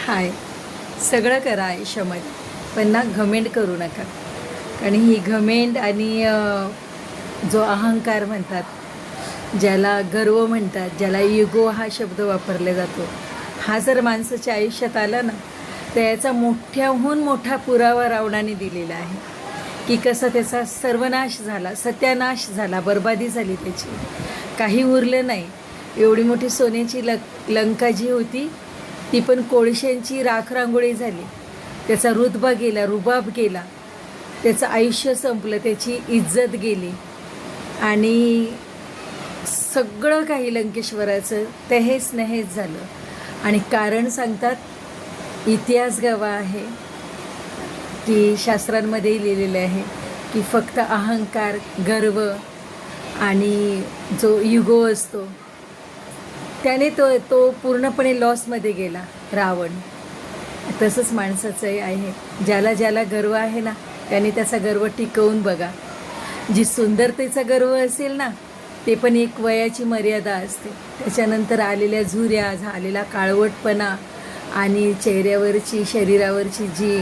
हाय. सगळं करा आयुष्यामध्ये, पण ना घमेंड करू नका. कारण ही घमेंड आणि जो अहंकार म्हणतात, ज्याला गर्व म्हणतात, ज्याला इगो हा शब्द वापरला जातो, हा जर माणसाच्या आयुष्यात आला ना, तर याचा मोठ्याहून मोठा पुरावा रावणाने दिलेला आहे की कसा त्याचा सर्वनाश झाला, सत्यानाश झाला, बर्बादी झाली त्याची. काही उरलं नाही. एवढी मोठी सोन्याची लंका जी होती ती पण कोळशांची राखरांगोळी झाली. त्याचा रुतबा गेला, रुबाब गेला, त्याचं आयुष्य संपलं, त्याची इज्जत गेली आणि सगळं काही लंकेश्वराचं तहेस नहेस झालं. आणि कारण सांगतात, इतिहास गवाह आहे की शास्त्रांमध्येही लिहिलेलं आहे की फक्त अहंकार, गर्व आणि जो युगो असतो त्याने तो पूर्णपणे लॉसमध्ये गेला रावण. तसंच माणसाचंही आहे. ज्याला ज्याला गर्व आहे ना, त्याने त्याचा गर्व टिकवून बघा. जी सुंदरतेचा गर्व असेल ना, ते पण एक वयाची मर्यादा असते. त्याच्यानंतर आलेल्या झुऱ्या, झालेला काळवटपणा आणि चेहऱ्यावरची, शरीरावरची जी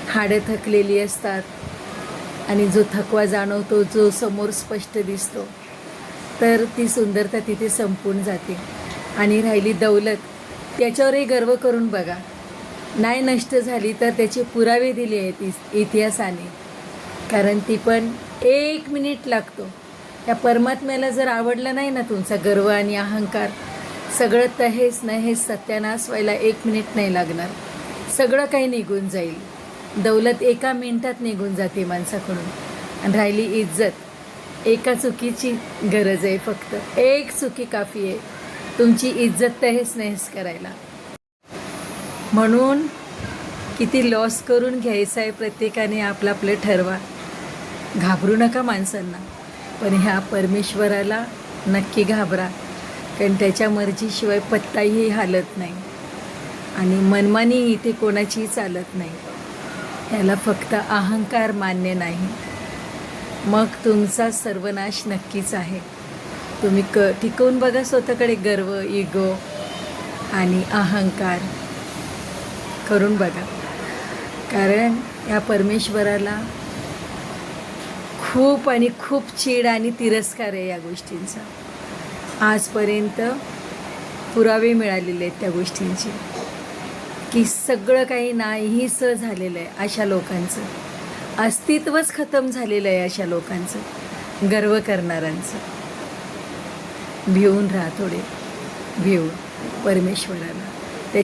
हाडं थकलेली असतात आणि जो थकवा जाणवतो, जो समोर स्पष्ट दिसतो, तर ती सुंदरता तिथे संपून जाते. आणि राहिली दौलत, त्याच्यावरही गर्व करून बघा. नाही नष्ट झाली तर त्याचे पुरावे दिले आहेत इतिहासाने. कारण ती पण 1 मिनिट लागतो. त्या परमात्म्याला जर आवडलं नाही ना तुमचा गर्व आणि अहंकार, सगळं तहेस नहेस सत्यानाश व्हायला 1 मिनिट नाही लागणार. सगळं काही निघून जाईल. दौलत 1 मिनिटात निघून जाते माणसाकडून. आणि राहिली इज्जत, एका चुकीची गरज आहे. फक्त एक चुकी काफी आहे तुमची इज्जत तहेस नहेस करायला. म्हणून किती लॉस करून घ्यायचं आहे प्रत्येकाने आपलं आपलं ठरवा. घाबरू नका माणसांना, पण ह्या परमेश्वराला नक्की घाबरा. कारण त्याच्या मर्जीशिवाय पत्ताही हालत नाही आणि मनमानी इथे कोणाचीही चालत नाही. ह्याला फक्त अहंकार मान्य नाही. मग तुमचा सर्वनाश नक्कीच आहे. तुम्ही टिकवून बघा स्वतःकडे गर्व, इगो आणि अहंकार करून बघा. कारण या परमेश्वराला खूप आणि खूप चीड आणि तिरस्कार आहे या गोष्टींचा. आजपर्यंत पुरावे मिळालेले आहेत त्या गोष्टींचे की सगळं काही नाहीसं झालेलं आहे. अशा लोकांचं अस्तित्वच खतम झालेलं आहे. अशा लोकांचं, गर्व करणाऱ्यांचं. भिवून राहा, थोडे भिवून परमेश्वराला.